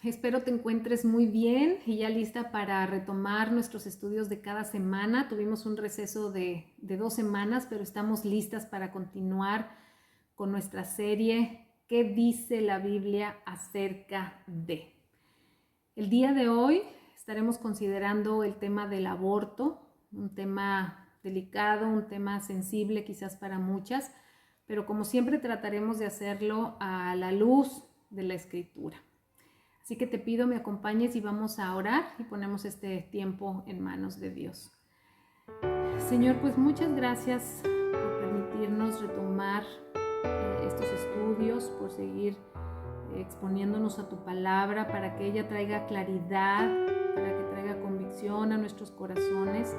Espero te encuentres muy bien y ya lista para retomar nuestros estudios de cada semana. Tuvimos un receso de 2 semanas, pero estamos listas para continuar con nuestra serie ¿Qué dice la Biblia acerca de? El día de hoy estaremos considerando el tema del aborto, un tema delicado, un tema sensible quizás para muchas, pero como siempre trataremos de hacerlo a la luz de la Escritura. Así que te pido me acompañes y vamos a orar y ponemos este tiempo en manos de Dios. Señor, pues muchas gracias por permitirnos retomar estos estudios, por seguir exponiéndonos a tu palabra para que ella traiga claridad, para que traiga convicción a nuestros corazones,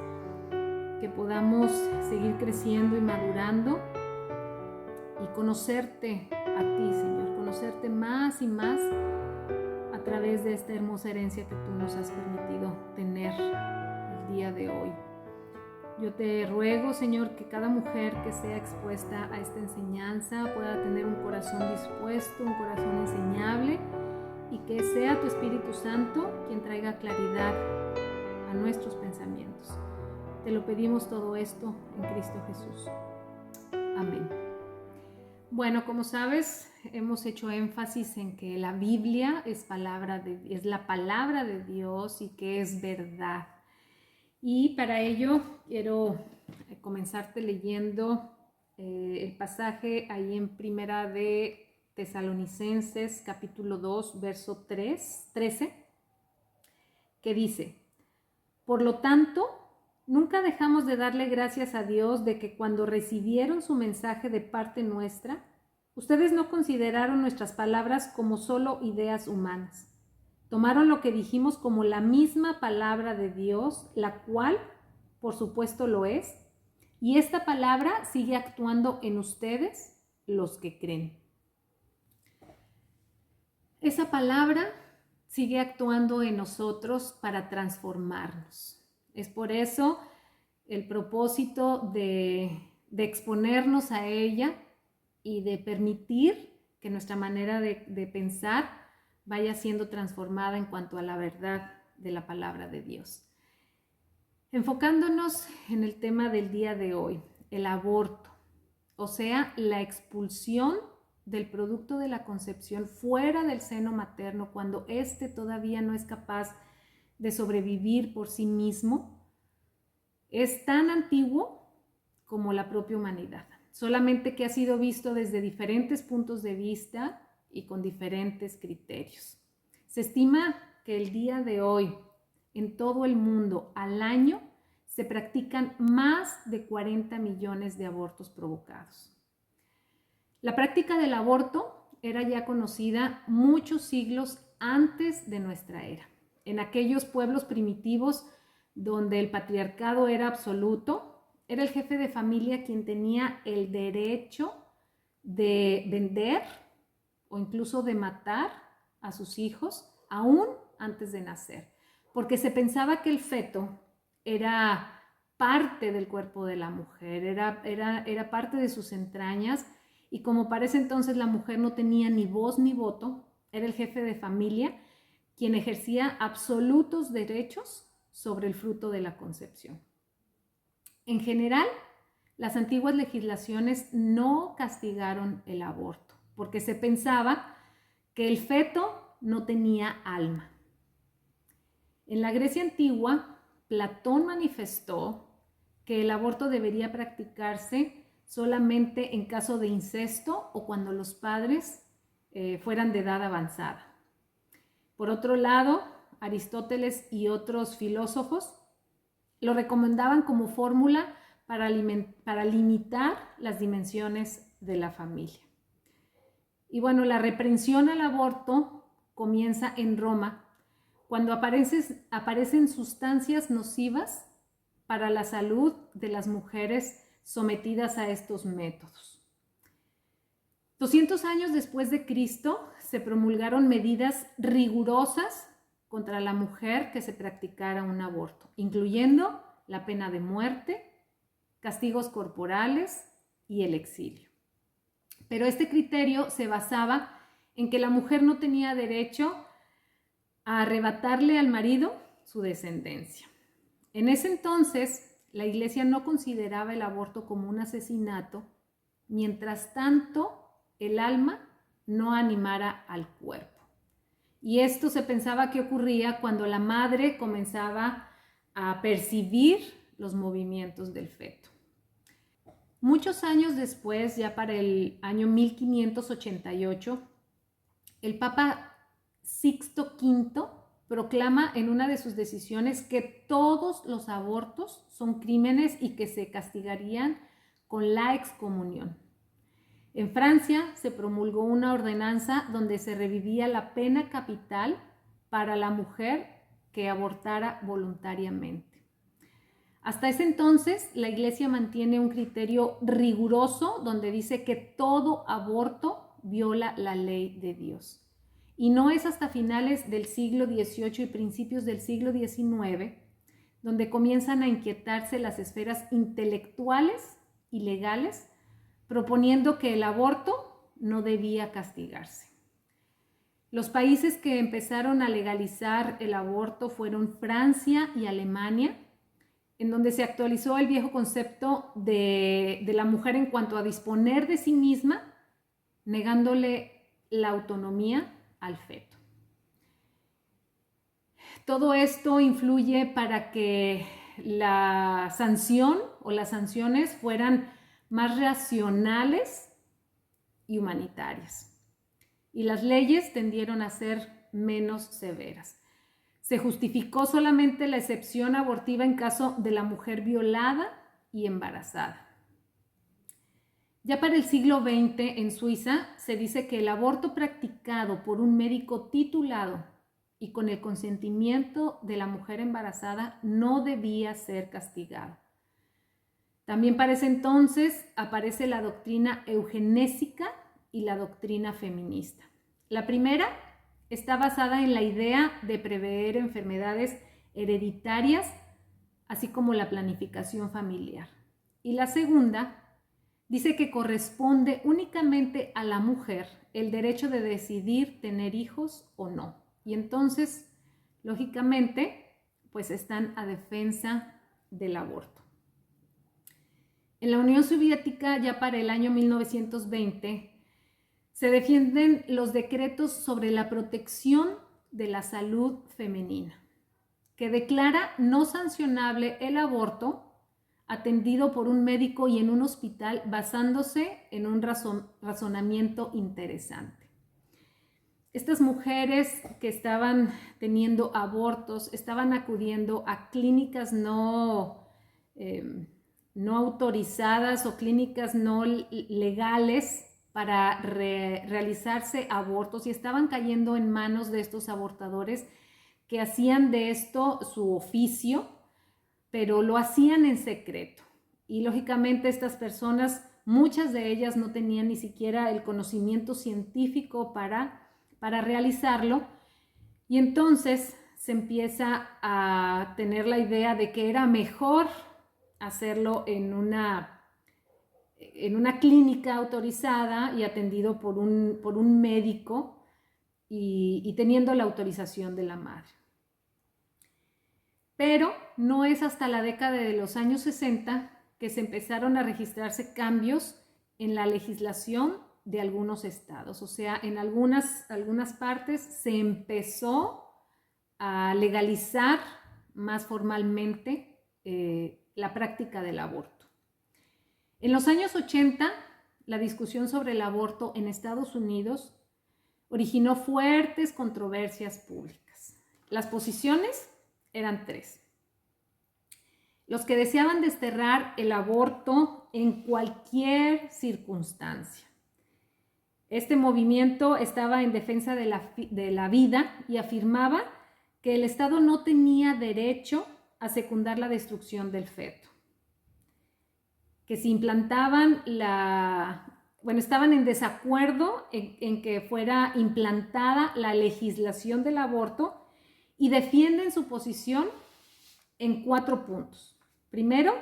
que podamos seguir creciendo y madurando y conocerte a ti, Señor, conocerte más y más a través de esta hermosa herencia que tú nos has permitido tener el día de hoy. Yo te ruego, Señor, que cada mujer que sea expuesta a esta enseñanza pueda tener un corazón dispuesto, un corazón enseñable, y que sea tu Espíritu Santo quien traiga claridad a nuestros pensamientos. Te lo pedimos todo esto en Cristo Jesús. Amén. Bueno, como sabes, hemos hecho énfasis en que la Biblia es la palabra de Dios y que es verdad. Y para ello quiero comenzarte leyendo el pasaje ahí en Primera de Tesalonicenses, capítulo 2, verso 13, que dice: Por lo tanto, nunca dejamos de darle gracias a Dios de que cuando recibieron su mensaje de parte nuestra, ustedes no consideraron nuestras palabras como solo ideas humanas. Tomaron lo que dijimos como la misma palabra de Dios, la cual, por supuesto, lo es, y esta palabra sigue actuando en ustedes, los que creen. Esa palabra sigue actuando en nosotros para transformarnos. Es por eso el propósito de exponernos a ella y de permitir que nuestra manera de pensar vaya siendo transformada en cuanto a la verdad de la palabra de Dios. Enfocándonos en el tema del día de hoy, el aborto, o sea, la expulsión del producto de la concepción fuera del seno materno cuando éste todavía no es capaz de sobrevivir por sí mismo, es tan antiguo como la propia humanidad, solamente que ha sido visto desde diferentes puntos de vista y con diferentes criterios. Se estima que el día de hoy, en todo el mundo, al año, se practican más de 40 millones de abortos provocados. La práctica del aborto era ya conocida muchos siglos antes de nuestra era. En aquellos pueblos primitivos donde el patriarcado era absoluto, era el jefe de familia quien tenía el derecho de vender o incluso de matar a sus hijos aún antes de nacer, porque se pensaba que el feto era parte del cuerpo de la mujer, era parte de sus entrañas, y como para ese entonces la mujer no tenía ni voz ni voto, era el jefe de familia quien ejercía absolutos derechos sobre el fruto de la concepción. En general, las antiguas legislaciones no castigaron el aborto, porque se pensaba que el feto no tenía alma. En la Grecia antigua, Platón manifestó que el aborto debería practicarse solamente en caso de incesto o cuando los padres fueran de edad avanzada. Por otro lado, Aristóteles y otros filósofos lo recomendaban como fórmula para limitar las dimensiones de la familia. Y bueno, la reprensión al aborto comienza en Roma, cuando aparecen sustancias nocivas para la salud de las mujeres sometidas a estos métodos. 200 años después de Cristo se promulgaron medidas rigurosas contra la mujer que se practicara un aborto, incluyendo la pena de muerte, castigos corporales y el exilio. Pero este criterio se basaba en que la mujer no tenía derecho a arrebatarle al marido su descendencia. En ese entonces, la Iglesia no consideraba el aborto como un asesinato, mientras tanto el alma no animara al cuerpo. Y esto se pensaba que ocurría cuando la madre comenzaba a percibir los movimientos del feto. Muchos años después, ya para el año 1588, el Papa Sixto V proclama en una de sus decisiones que todos los abortos son crímenes y que se castigarían con la excomunión. En Francia se promulgó una ordenanza donde se revivía la pena capital para la mujer que abortara voluntariamente. Hasta ese entonces, la Iglesia mantiene un criterio riguroso donde dice que todo aborto viola la ley de Dios. Y no es hasta finales del siglo XVIII y principios del siglo XIX donde comienzan a inquietarse las esferas intelectuales y legales, proponiendo que el aborto no debía castigarse. Los países que empezaron a legalizar el aborto fueron Francia y Alemania, en donde se actualizó el viejo concepto de la mujer en cuanto a disponer de sí misma, negándole la autonomía al feto. Todo esto influye para que la sanción o las sanciones fueran más racionales y humanitarias. Y las leyes tendieron a ser menos severas. Se justificó solamente la excepción abortiva en caso de la mujer violada y embarazada. Ya para el siglo XX en Suiza se dice que el aborto practicado por un médico titulado y con el consentimiento de la mujer embarazada no debía ser castigado. También para ese entonces aparece la doctrina eugenésica y la doctrina feminista. La primera está basada en la idea de prever enfermedades hereditarias, así como la planificación familiar. Y la segunda dice que corresponde únicamente a la mujer el derecho de decidir tener hijos o no. Y entonces, lógicamente, pues están a defensa del aborto. En la Unión Soviética, ya para el año 1920, se defienden los decretos sobre la protección de la salud femenina, que declara no sancionable el aborto atendido por un médico y en un hospital basándose en un razonamiento interesante. Estas mujeres que estaban teniendo abortos estaban acudiendo a clínicas no autorizadas o clínicas no legales para realizarse abortos y estaban cayendo en manos de estos abortadores que hacían de esto su oficio, pero lo hacían en secreto. Y lógicamente estas personas, muchas de ellas no tenían ni siquiera el conocimiento científico para realizarlo, y entonces se empieza a tener la idea de que era mejor hacerlo en una clínica autorizada y atendido por un médico y teniendo la autorización de la madre. Pero no es hasta la década de los años 60 que se empezaron a registrarse cambios en la legislación de algunos estados. O sea, en algunas partes se empezó a legalizar más formalmente la práctica del aborto. En los años 80, la discusión sobre el aborto en Estados Unidos originó fuertes controversias públicas. Las posiciones eran tres. Los que deseaban desterrar el aborto en cualquier circunstancia. Este movimiento estaba en defensa de la vida y afirmaba que el Estado no tenía derecho a secundar la destrucción del feto. Que si implantaban estaban en desacuerdo en que fuera implantada la legislación del aborto y defienden su posición en 4 puntos. Primero,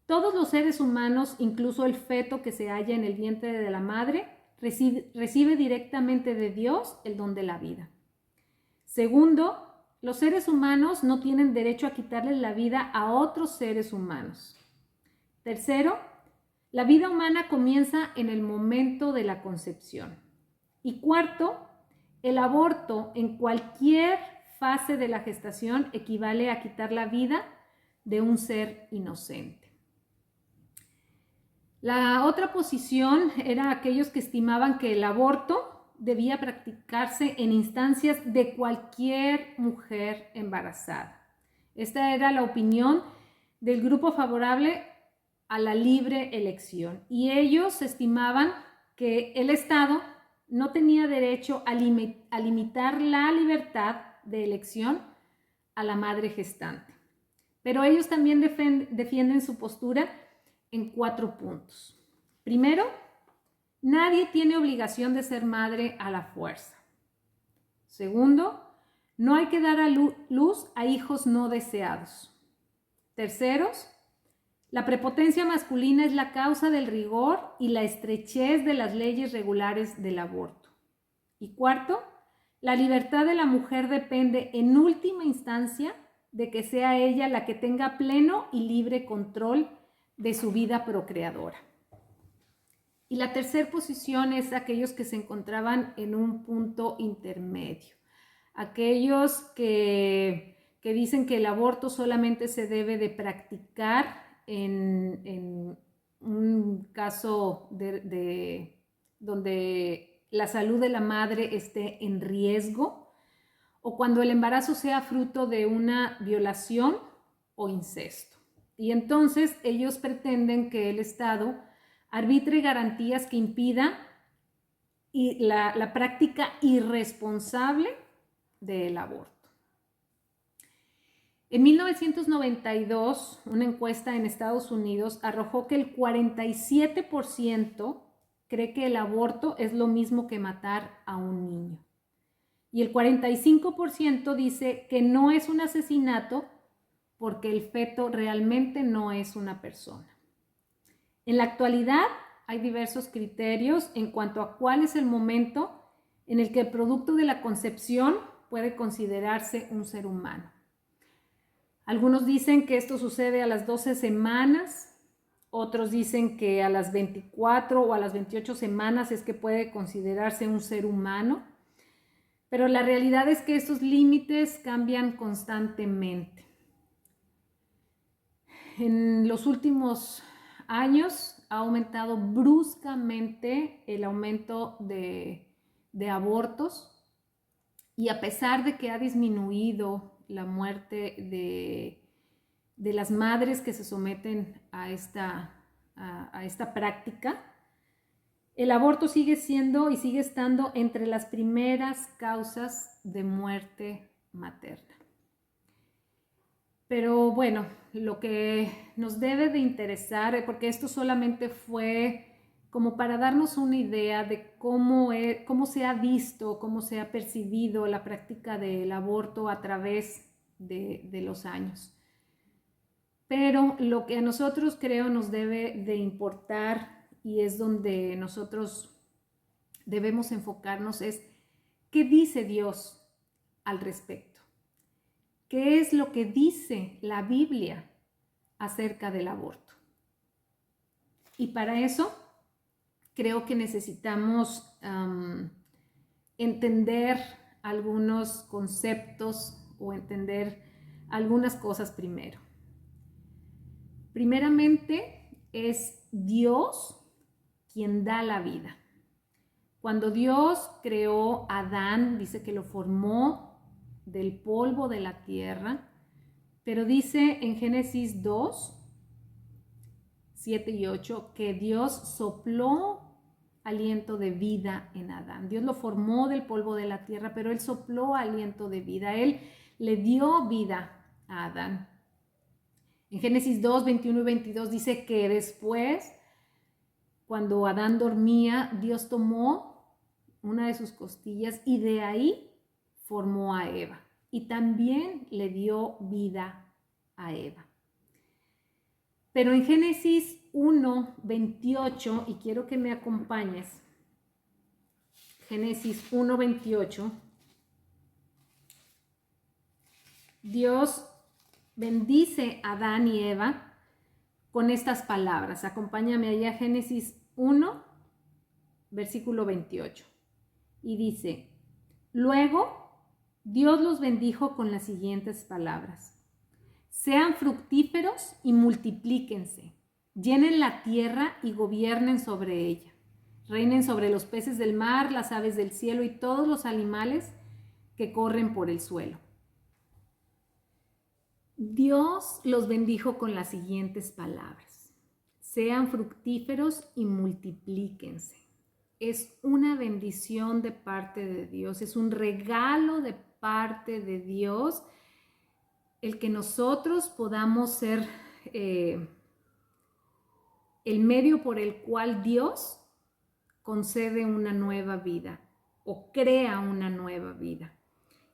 todos los seres humanos, incluso el feto que se halla en el vientre de la madre, recibe directamente de Dios el don de la vida. Segundo, los seres humanos no tienen derecho a quitarles la vida a otros seres humanos. Tercero, la vida humana comienza en el momento de la concepción. Y cuarto, el aborto en cualquier fase de la gestación equivale a quitar la vida de un ser inocente. La otra posición era aquellos que estimaban que el aborto debía practicarse en instancias de cualquier mujer embarazada. Esta era la opinión del grupo favorable a la libre elección, y ellos estimaban que el Estado no tenía derecho a limitar la libertad de elección a la madre gestante. Pero ellos también defienden su postura en 4 puntos. Primero, nadie tiene obligación de ser madre a la fuerza. Segundo, no hay que dar a luz a hijos no deseados. Tercero, la prepotencia masculina es la causa del rigor y la estrechez de las leyes regulares del aborto. Y cuarto, la libertad de la mujer depende en última instancia de que sea ella la que tenga pleno y libre control de su vida procreadora. Y la tercera posición es aquellos que se encontraban en un punto intermedio. Aquellos que dicen que el aborto solamente se debe de practicar en un caso donde la salud de la madre esté en riesgo, o cuando el embarazo sea fruto de una violación o incesto. Y entonces ellos pretenden que el Estado arbitre garantías que impidan la práctica irresponsable del aborto. En 1992, una encuesta en Estados Unidos arrojó que el 47% cree que el aborto es lo mismo que matar a un niño. Y el 45% dice que no es un asesinato porque el feto realmente no es una persona. En la actualidad hay diversos criterios en cuanto a cuál es el momento en el que el producto de la concepción puede considerarse un ser humano. Algunos dicen que esto sucede a las 12 semanas, otros dicen que a las 24 o a las 28 semanas es que puede considerarse un ser humano, pero la realidad es que estos límites cambian constantemente. En los últimos años ha aumentado bruscamente el aumento de abortos, y a pesar de que ha disminuido la muerte de las madres que se someten a esta práctica, el aborto sigue siendo y sigue estando entre las primeras causas de muerte materna. Pero bueno, lo que nos debe de interesar, porque esto solamente fue como para darnos una idea de cómo se ha visto, cómo se ha percibido la práctica del aborto a través de los años. Pero lo que a nosotros creo nos debe de importar, y es donde nosotros debemos enfocarnos, es ¿qué dice Dios al respecto? ¿Qué es lo que dice la Biblia acerca del aborto? Y para eso creo que necesitamos entender algunos conceptos o entender algunas cosas primero. Primeramente, es Dios quien da la vida. Cuando Dios creó a Adán, dice que lo formó del polvo de la tierra, pero dice en Génesis 2, 7 y 8, que Dios sopló aliento de vida en Adán. Dios lo formó del polvo de la tierra, pero Él sopló aliento de vida. Él le dio vida a Adán. En Génesis 2, 21 y 22 dice que después, cuando Adán dormía, Dios tomó una de sus costillas y de ahí formó a Eva. Y también le dio vida a Eva. Pero en Génesis 1, 28, y quiero que me acompañes, Génesis 1, 28, Dios bendice a Adán y Eva con estas palabras. Acompáñame allá a Génesis 1, versículo 28. Y dice, luego Dios los bendijo con las siguientes palabras. Sean fructíferos y multiplíquense, llenen la tierra y gobiernen sobre ella. Reinen sobre los peces del mar, las aves del cielo y todos los animales que corren por el suelo. Dios los bendijo con las siguientes palabras. Sean fructíferos y multiplíquense. Es una bendición de parte de Dios, es un regalo de parte de Dios el que nosotros podamos ser el medio por el cual Dios concede una nueva vida o crea una nueva vida.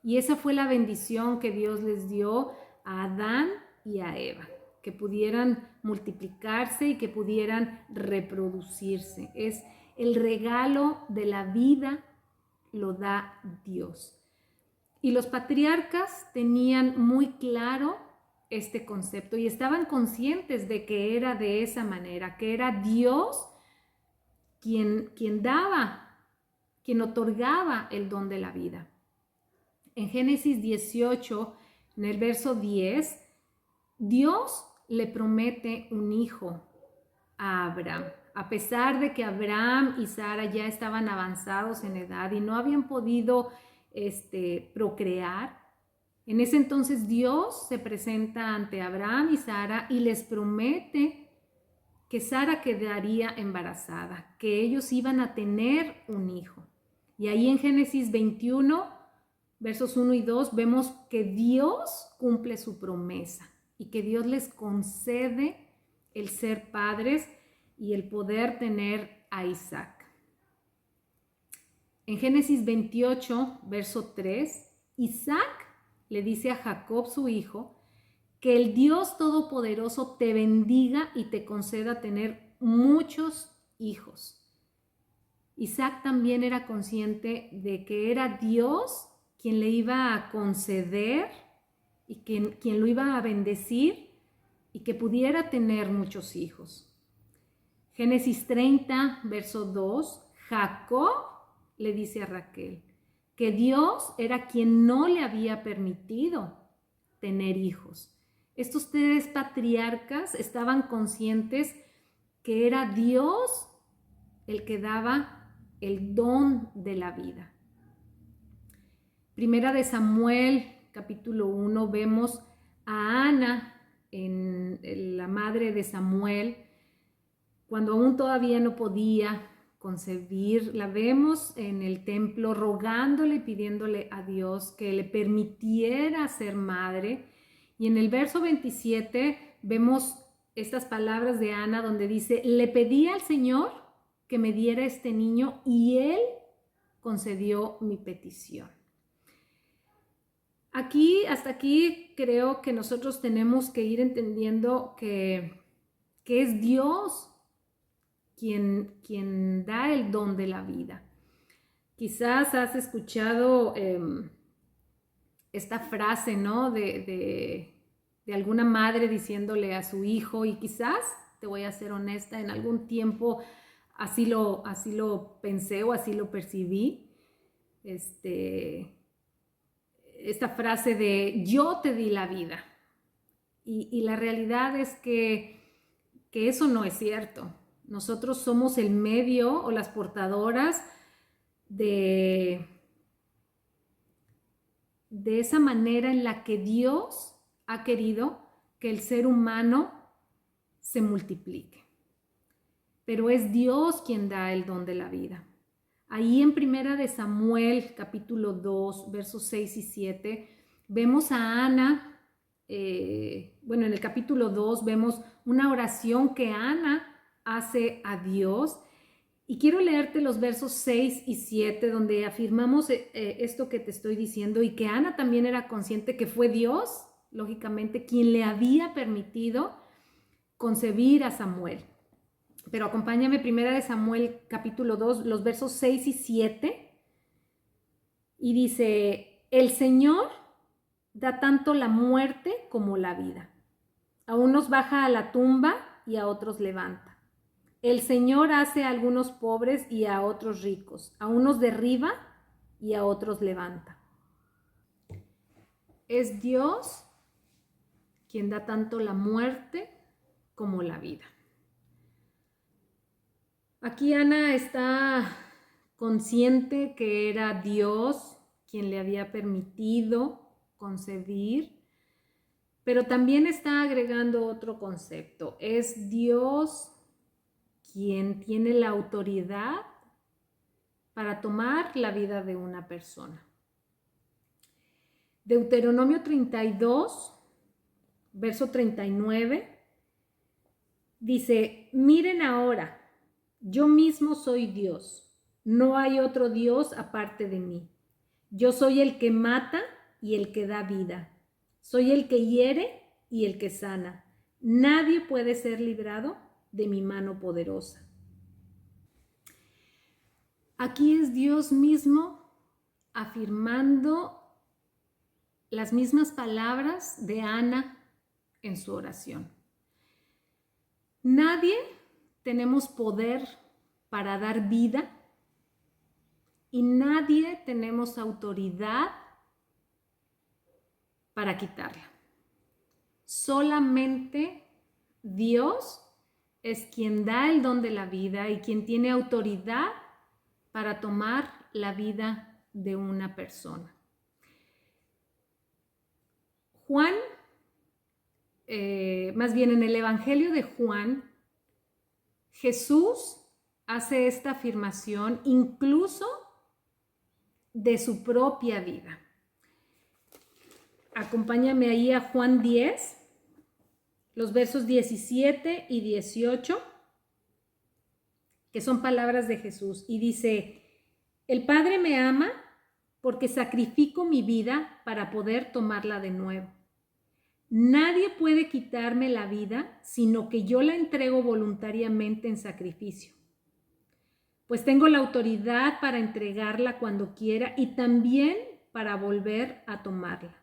Y esa fue la bendición que Dios les dio a Adán y a Eva, que pudieran multiplicarse y que pudieran reproducirse. Es el regalo de la vida, lo da Dios. Y los patriarcas tenían muy claro este concepto y estaban conscientes de que era de esa manera, que era Dios quien daba, quien otorgaba el don de la vida. En Génesis 18, en el verso 10, Dios le promete un hijo a Abraham. A pesar de que Abraham y Sara ya estaban avanzados en edad y no habían podido procrear, en ese entonces Dios se presenta ante Abraham y Sara y les promete que Sara quedaría embarazada, que ellos iban a tener un hijo. Y ahí en Génesis 21, versos 1 y 2, vemos que Dios cumple su promesa y que Dios les concede el ser padres y el poder tener a Isaac. En Génesis 28, verso 3, Isaac le dice a Jacob, su hijo, que el Dios Todopoderoso te bendiga y te conceda tener muchos hijos. Isaac también era consciente de que era Dios quien le iba a conceder y quien lo iba a bendecir y que pudiera tener muchos hijos. Génesis 30, verso 2, Jacob le dice a Raquel que Dios era quien no le había permitido tener hijos. Estos tres patriarcas estaban conscientes que era Dios el que daba el don de la vida. Primera de Samuel, capítulo 1, vemos a Ana, la madre de Samuel, cuando aún todavía no podía concebir. La vemos en el templo rogándole y pidiéndole a Dios que le permitiera ser madre. Y en el verso 27 vemos estas palabras de Ana donde dice, le pedí al Señor que me diera este niño y Él concedió mi petición. Hasta aquí creo que nosotros tenemos que ir entendiendo que es Dios quien da el don de la vida. Quizás has escuchado esta frase, ¿no? De alguna madre diciéndole a su hijo, y quizás, te voy a ser honesta, en algún tiempo así lo pensé o así lo percibí. Esta frase de yo te di la vida. Y la realidad es que eso no es cierto. Nosotros somos el medio o las portadoras de esa manera en la que Dios ha querido que el ser humano se multiplique. Pero es Dios quien da el don de la vida. Ahí en Primera de Samuel, capítulo 2, versos 6 y 7, vemos a Ana, en el capítulo 2 vemos una oración que Ana hace a Dios. Y quiero leerte los versos 6 y 7 donde afirmamos esto que te estoy diciendo y que Ana también era consciente que fue Dios, lógicamente, quien le había permitido concebir a Samuel. Pero acompáñame, Primera de Samuel, capítulo 2, los versos 6 y 7. Y dice, el Señor da tanto la muerte como la vida. A unos baja a la tumba y a otros levanta. El Señor hace a algunos pobres y a otros ricos. A unos derriba y a otros levanta. Es Dios quien da tanto la muerte como la vida. Aquí Ana está consciente que era Dios quien le había permitido concebir, pero también está agregando otro concepto. Es Dios quien tiene la autoridad para tomar la vida de una persona. Deuteronomio 32, verso 39, dice: miren ahora, yo mismo soy Dios, no hay otro Dios aparte de mí. Yo soy el que mata y el que da vida. Soy el que hiere y el que sana. Nadie puede ser librado de mi mano poderosa. Aquí es Dios mismo afirmando las mismas palabras de Ana en su oración. Nadie tenemos poder para dar vida y nadie tenemos autoridad para quitarla. Solamente Dios es quien da el don de la vida y quien tiene autoridad para tomar la vida de una persona. Juan, más bien en el Evangelio de Juan, Jesús hace esta afirmación incluso de su propia vida. Acompáñame ahí a Juan 10, los versos 17 y 18, que son palabras de Jesús, y dice: el Padre me ama porque sacrifico mi vida para poder tomarla de nuevo. Nadie puede quitarme la vida, sino que yo la entrego voluntariamente en sacrificio. Pues tengo la autoridad para entregarla cuando quiera y también para volver a tomarla.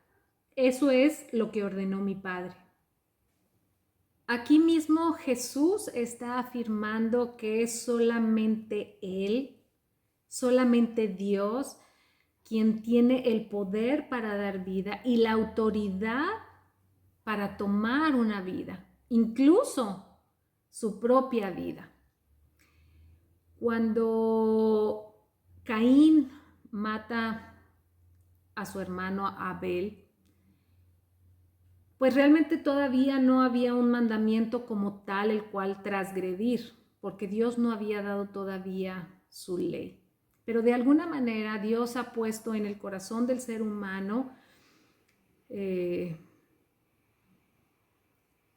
Eso es lo que ordenó mi Padre. Aquí mismo Jesús está afirmando que es solamente Él, solamente Dios, quien tiene el poder para dar vida y la autoridad para tomar una vida, incluso su propia vida. Cuando Caín mata a su hermano Abel, pues realmente todavía no había un mandamiento como tal el cual transgredir, porque Dios no había dado todavía su ley. Pero de alguna manera Dios ha puesto en el corazón del ser humano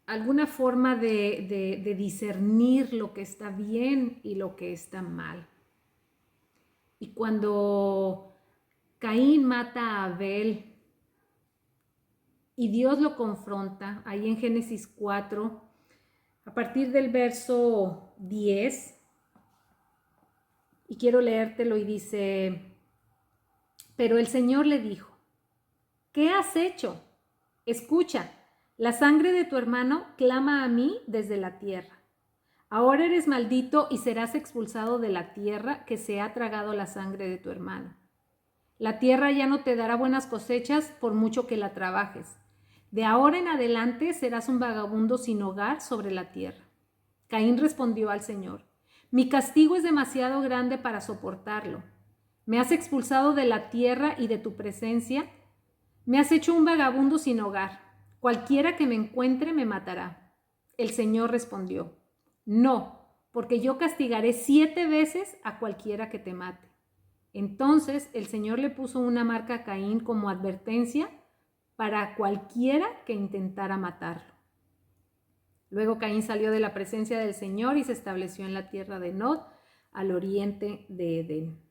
alguna forma de discernir lo que está bien y lo que está mal. Y cuando Caín mata a Abel y Dios lo confronta, ahí en Génesis 4, a partir del verso 10, y quiero leértelo, y dice: pero el Señor le dijo: ¿qué has hecho? Escucha, la sangre de tu hermano clama a mí desde la tierra. Ahora eres maldito y serás expulsado de la tierra que se ha tragado la sangre de tu hermano. La tierra ya no te dará buenas cosechas por mucho que la trabajes. De ahora en adelante serás un vagabundo sin hogar sobre la tierra. Caín respondió al Señor: mi castigo es demasiado grande para soportarlo. Me has expulsado de la tierra y de tu presencia. Me has hecho un vagabundo sin hogar. Cualquiera que me encuentre me matará. El Señor respondió: no, porque yo castigaré 7 veces a cualquiera que te mate. Entonces el Señor le puso una marca a Caín como advertencia para cualquiera que intentara matarlo. Luego Caín salió de la presencia del Señor y se estableció en la tierra de Nod, al oriente de Edén.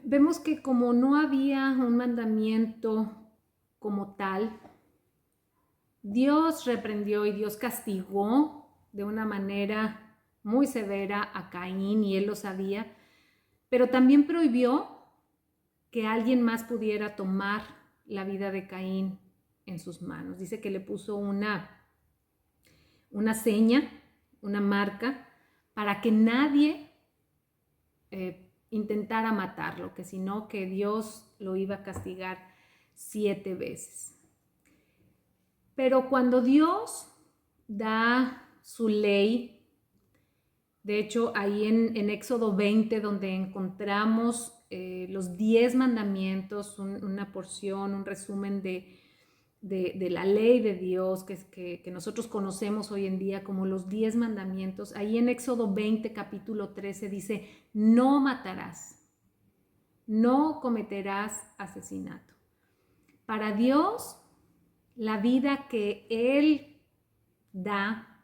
Vemos que como no había un mandamiento como tal, Dios reprendió y Dios castigó de una manera muy severa a Caín, y él lo sabía, pero también prohibió que alguien más pudiera tomar la vida de Caín en sus manos. Dice que le puso una seña, una marca, para que nadie intentara matarlo, que sino que Dios lo iba a castigar 7 veces. Pero cuando Dios da su ley, de hecho ahí en Éxodo 20, donde encontramos los 10 mandamientos, una porción, un resumen de la ley de Dios que nosotros conocemos hoy en día como los 10 mandamientos, ahí en Éxodo 20, capítulo 13 dice: no matarás, no cometerás asesinato. Para Dios, la vida que Él da,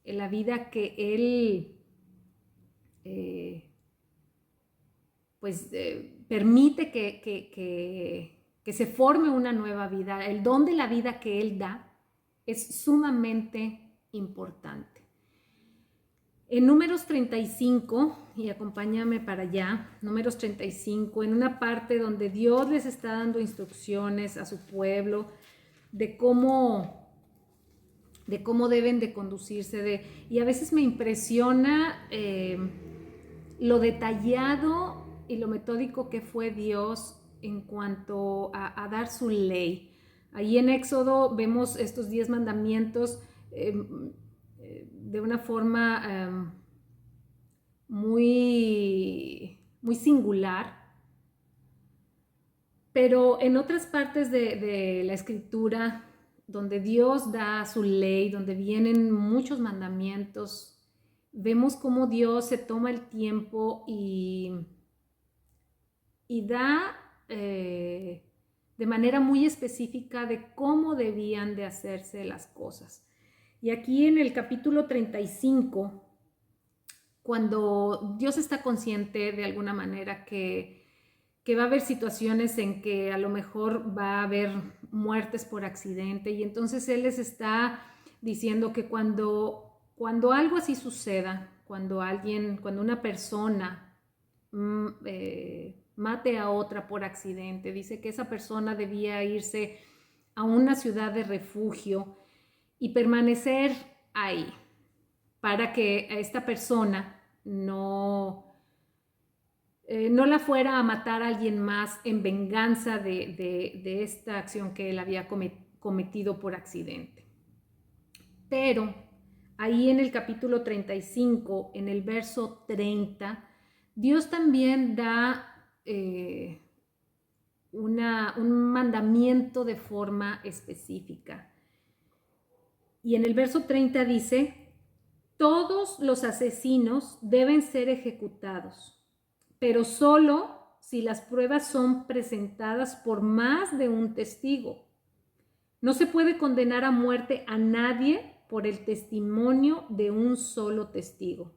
la vida que Él permite que se forme una nueva vida, el don de la vida que Él da es sumamente importante. En Números 35, y acompáñame para allá, Números 35, en una parte donde Dios les está dando instrucciones a su pueblo de cómo deben de conducirse, y a veces me impresiona lo detallado y lo metódico que fue Dios en cuanto a dar su ley. Ahí en Éxodo vemos estos 10 mandamientos de una forma muy singular, pero en otras partes de la Escritura, donde Dios da su ley, donde vienen muchos mandamientos, vemos cómo Dios se toma el tiempo y da de manera muy específica de cómo debían de hacerse las cosas. Y aquí en el capítulo 35, cuando Dios está consciente de alguna manera que va a haber situaciones en que a lo mejor va a haber muertes por accidente, y entonces Él les está diciendo que cuando algo así suceda, cuando una persona mate a otra por accidente, dice que esa persona debía irse a una ciudad de refugio y permanecer ahí para que a esta persona no la fuera a matar a alguien más en venganza de esta acción que él había cometido por accidente. Pero ahí en el capítulo 35, en el verso 30, Dios también da un mandamiento de forma específica. Y en el verso 30 dice: todos los asesinos deben ser ejecutados, pero solo si las pruebas son presentadas por más de un testigo. No se puede condenar a muerte a nadie por el testimonio de un solo testigo.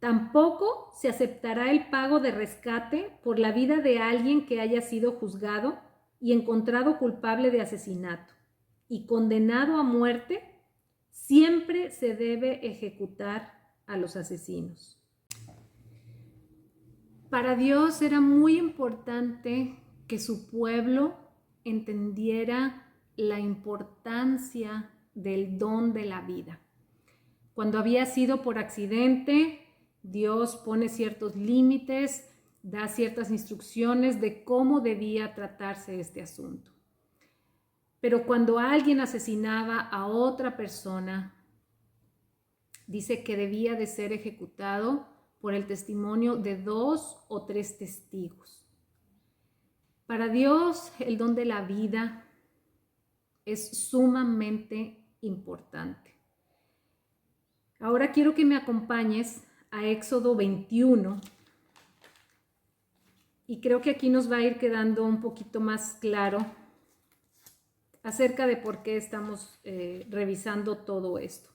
Tampoco se aceptará el pago de rescate por la vida de alguien que haya sido juzgado y encontrado culpable de asesinato y condenado a muerte. Siempre se debe ejecutar a los asesinos. Para Dios era muy importante que su pueblo entendiera la importancia del don de la vida. Cuando había sido por accidente, Dios pone ciertos límites, da ciertas instrucciones de cómo debía tratarse este asunto. Pero cuando alguien asesinaba a otra persona, dice que debía de ser ejecutado por el testimonio de 2 o 3 testigos. Para Dios, el don de la vida es sumamente importante. Ahora quiero que me acompañes a Éxodo 21, y creo que aquí nos va a ir quedando un poquito más claro acerca de por qué estamos revisando todo esto.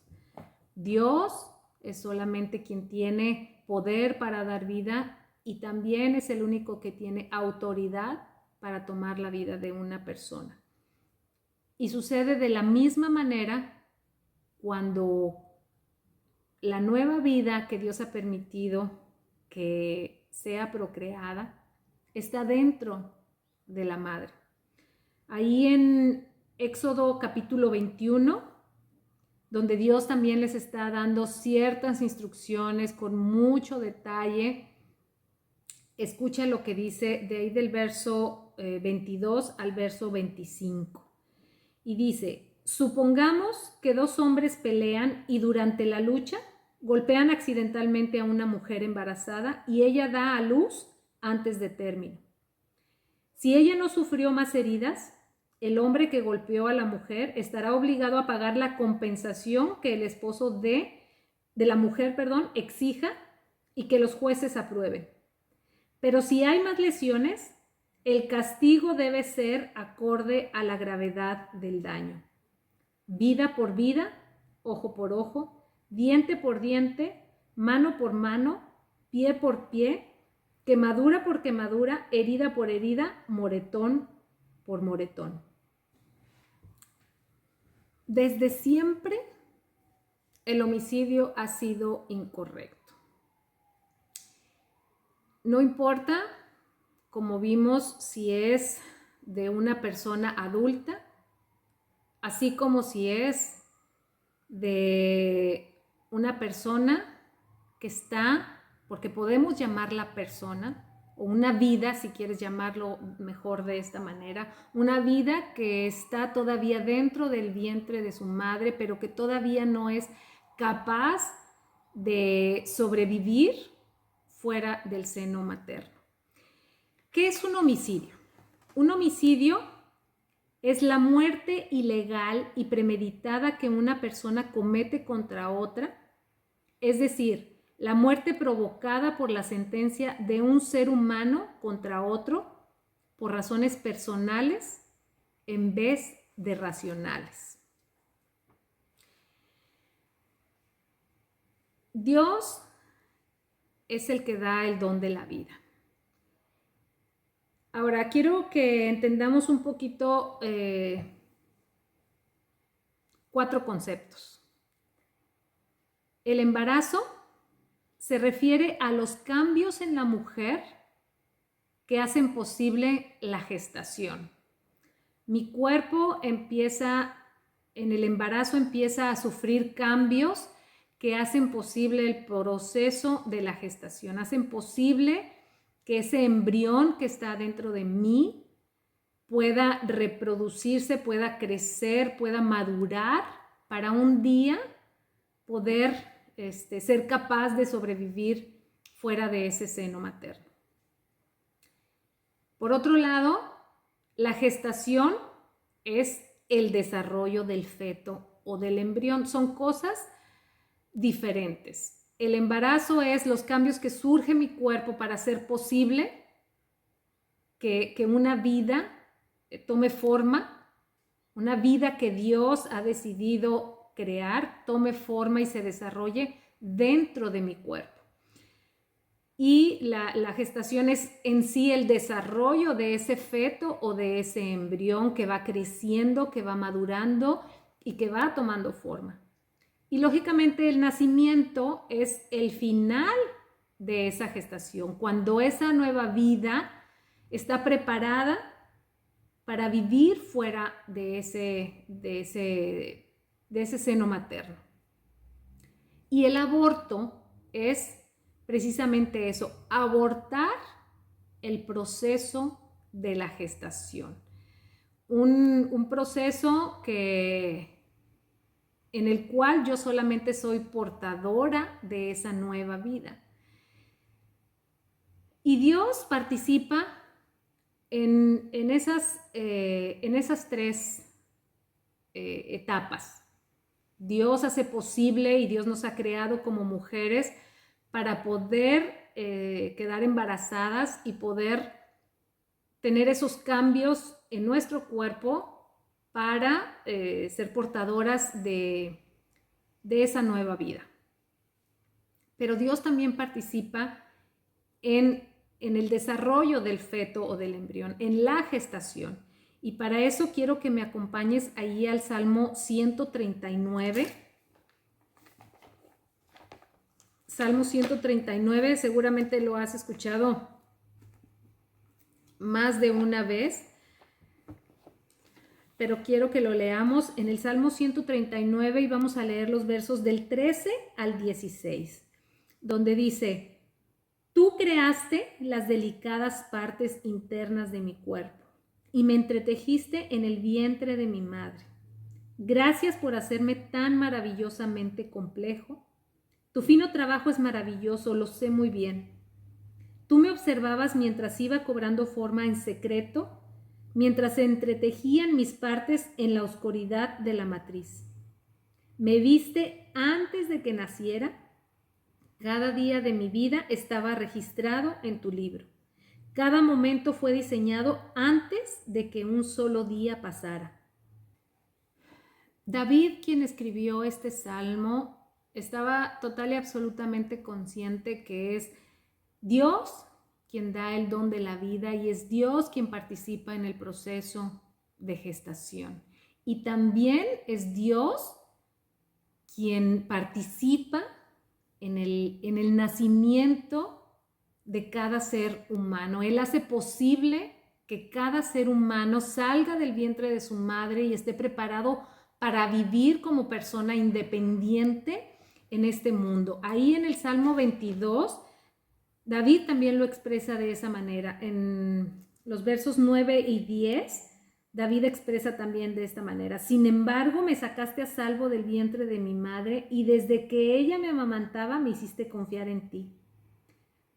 Dios es solamente quien tiene poder para dar vida, y también es el único que tiene autoridad para tomar la vida de una persona. Y sucede de la misma manera cuando la nueva vida que Dios ha permitido que sea procreada está dentro de la madre. Ahí en Éxodo capítulo 21, donde Dios también les está dando ciertas instrucciones con mucho detalle. Escucha lo que dice de ahí del verso 22 al verso 25. Y dice, supongamos que dos hombres pelean y durante la lucha golpean accidentalmente a una mujer embarazada y ella da a luz antes de término. Si ella no sufrió más heridas, el hombre que golpeó a la mujer estará obligado a pagar la compensación que el esposo de la mujer, exija y que los jueces aprueben. Pero si hay más lesiones, el castigo debe ser acorde a la gravedad del daño. Vida por vida, ojo por ojo, diente por diente, mano por mano, pie por pie, quemadura por quemadura, herida por herida, moretón por moretón. Desde siempre el homicidio ha sido incorrecto. No importa, como vimos, si es de una persona adulta, así como si es de una persona que está, porque podemos llamarla persona, o una vida, si quieres llamarlo mejor de esta manera, una vida que está todavía dentro del vientre de su madre, pero que todavía no es capaz de sobrevivir fuera del seno materno. ¿Qué es un homicidio? Un homicidio es la muerte ilegal y premeditada que una persona comete contra otra, es decir, la muerte provocada por la sentencia de un ser humano contra otro por razones personales en vez de racionales. Dios es el que da el don de la vida. Ahora, quiero que entendamos un poquito 4 conceptos. El embarazo se refiere a los cambios en la mujer que hacen posible la gestación. Mi cuerpo en el embarazo empieza a sufrir cambios que hacen posible el proceso de la gestación, hacen posible que ese embrión que está dentro de mí pueda reproducirse, pueda crecer, pueda madurar para un día poder ser capaz de sobrevivir fuera de ese seno materno. Por otro lado, la gestación es el desarrollo del feto o del embrión. Son cosas diferentes. El embarazo es los cambios que surge en mi cuerpo para hacer posible que una vida tome forma, una vida que Dios ha decidido crear, tome forma y se desarrolle dentro de mi cuerpo. Y la gestación es en sí el desarrollo de ese feto o de ese embrión que va creciendo, que va madurando y que va tomando forma. Y lógicamente el nacimiento es el final de esa gestación, cuando esa nueva vida está preparada para vivir fuera de ese seno materno. Y el aborto es precisamente eso, abortar el proceso de la gestación. Un proceso en el cual yo solamente soy portadora de esa nueva vida. Y Dios participa en esas 3 etapas. Dios hace posible y Dios nos ha creado como mujeres para poder quedar embarazadas y poder tener esos cambios en nuestro cuerpo para ser portadoras de esa nueva vida. Pero Dios también participa en el desarrollo del feto o del embrión, en la gestación. Y para eso quiero que me acompañes ahí al Salmo 139. Salmo 139, seguramente lo has escuchado más de una vez, pero quiero que lo leamos en el Salmo 139 y vamos a leer los versos del 13 al 16, donde dice: Tú creaste las delicadas partes internas de mi cuerpo y me entretejiste en el vientre de mi madre. Gracias por hacerme tan maravillosamente complejo. Tu fino trabajo es maravilloso, lo sé muy bien. Tú me observabas mientras iba cobrando forma en secreto, mientras se entretejían mis partes en la oscuridad de la matriz. Me viste antes de que naciera. Cada día de mi vida estaba registrado en tu libro. Cada momento fue diseñado antes de que un solo día pasara. David, quien escribió este salmo, estaba total y absolutamente consciente que es Dios quien da el don de la vida y es Dios quien participa en el proceso de gestación. Y también es Dios quien participa en el nacimiento de cada ser humano. Él hace posible que cada ser humano salga del vientre de su madre y esté preparado para vivir como persona independiente en este mundo. Ahí en el Salmo 22, David también lo expresa de esa manera. En los versos 9 y 10, David expresa también de esta manera: Sin embargo, me sacaste a salvo del vientre de mi madre y desde que ella me amamantaba me hiciste confiar en ti.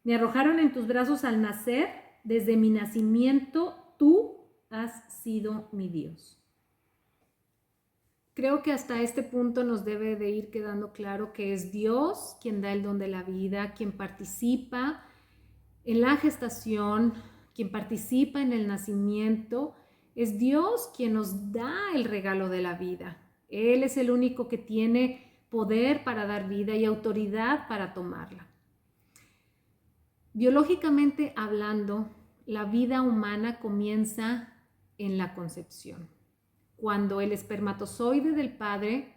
Me arrojaron en tus brazos al nacer, desde mi nacimiento tú has sido mi Dios. Creo que hasta este punto nos debe de ir quedando claro que es Dios quien da el don de la vida, quien participa en la gestación, quien participa en el nacimiento. Es Dios quien nos da el regalo de la vida. Él es el único que tiene poder para dar vida y autoridad para tomarla. Biológicamente hablando, la vida humana comienza en la concepción, cuando el espermatozoide del padre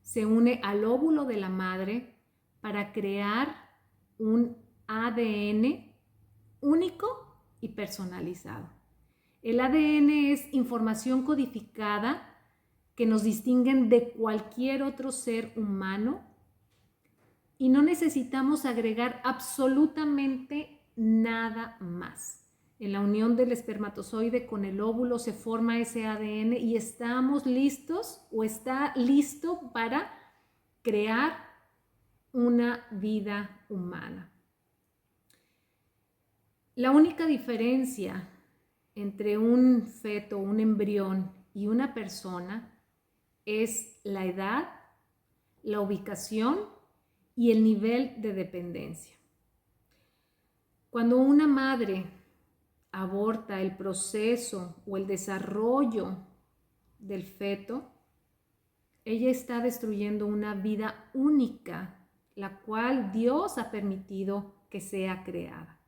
se une al óvulo de la madre para crear un ADN único y personalizado. El ADN es información codificada que nos distinguen de cualquier otro ser humano y no necesitamos agregar absolutamente nada más. En la unión del espermatozoide con el óvulo se forma ese ADN y estamos listos o está listo para crear una vida humana. La única diferencia entre un feto, un embrión y una persona es la edad, la ubicación y el nivel de dependencia. Cuando una madre aborta el proceso o el desarrollo del feto, ella está destruyendo una vida única, la cual Dios ha permitido que sea creada.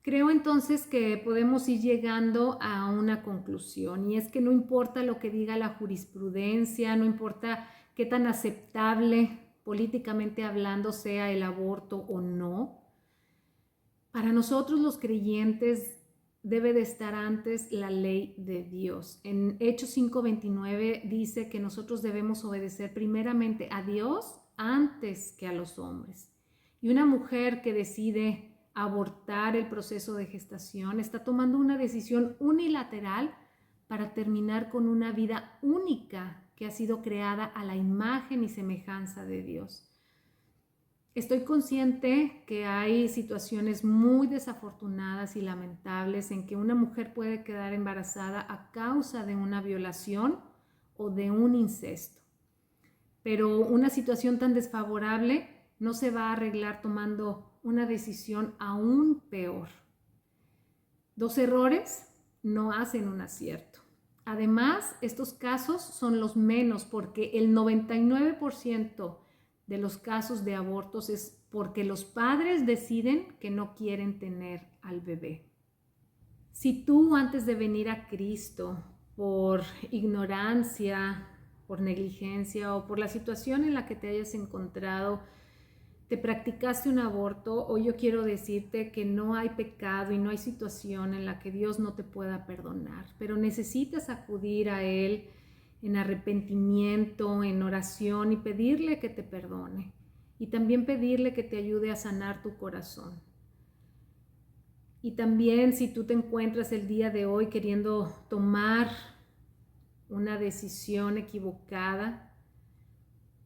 Creo entonces que podemos ir llegando a una conclusión, y es que no importa lo que diga la jurisprudencia, no importa qué tan aceptable políticamente hablando sea el aborto o no, para nosotros los creyentes debe de estar antes la ley de Dios. En Hechos 5:29 dice que nosotros debemos obedecer primeramente a Dios antes que a los hombres. Y una mujer que decide abortar el proceso de gestación está tomando una decisión unilateral para terminar con una vida única que ha sido creada a la imagen y semejanza de Dios. Estoy consciente que hay situaciones muy desafortunadas y lamentables en que una mujer puede quedar embarazada a causa de una violación o de un incesto. Pero una situación tan desfavorable no se va a arreglar tomando una decisión aún peor. 2 errores no hacen un acierto. Además, estos casos son los menos porque el 99% de los casos de abortos es porque los padres deciden que no quieren tener al bebé. Si tú antes de venir a Cristo, por ignorancia, por negligencia o por la situación en la que te hayas encontrado, te practicaste un aborto, hoy yo quiero decirte que no hay pecado y no hay situación en la que Dios no te pueda perdonar, pero necesitas acudir a Él en arrepentimiento, en oración y pedirle que te perdone y también pedirle que te ayude a sanar tu corazón. Y también si tú te encuentras el día de hoy queriendo tomar una decisión equivocada,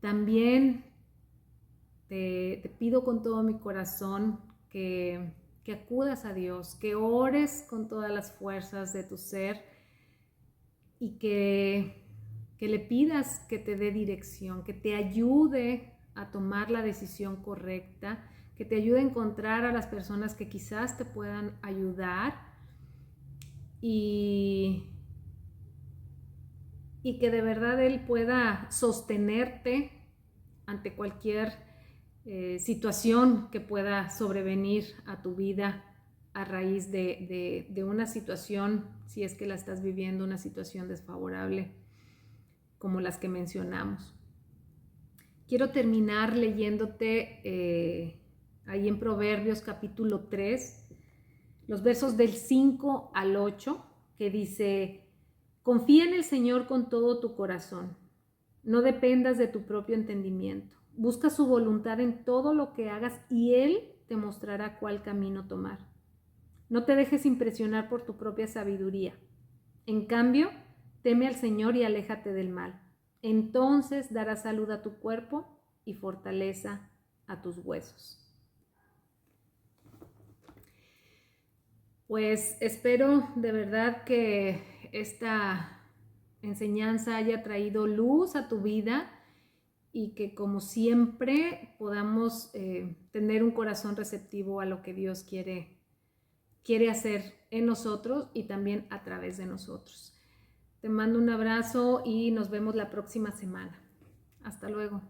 también te pido con todo mi corazón que acudas a Dios, que ores con todas las fuerzas de tu ser y que le pidas que te dé dirección, que te ayude a tomar la decisión correcta, que te ayude a encontrar a las personas que quizás te puedan ayudar y que de verdad Él pueda sostenerte ante cualquier situación que pueda sobrevenir a tu vida a raíz de una situación, si es que la estás viviendo, una situación desfavorable como las que mencionamos. Quiero terminar leyéndote ahí en Proverbios capítulo 3, los versos del 5 al 8, que dice: confía en el Señor con todo tu corazón, no dependas de tu propio entendimiento. Busca su voluntad en todo lo que hagas y Él te mostrará cuál camino tomar. No te dejes impresionar por tu propia sabiduría. En cambio, teme al Señor y aléjate del mal. Entonces dará salud a tu cuerpo y fortaleza a tus huesos. Pues espero de verdad que esta enseñanza haya traído luz a tu vida y que, como siempre, podamos tener un corazón receptivo a lo que Dios quiere hacer en nosotros y también a través de nosotros. Te mando un abrazo y nos vemos la próxima semana. Hasta luego.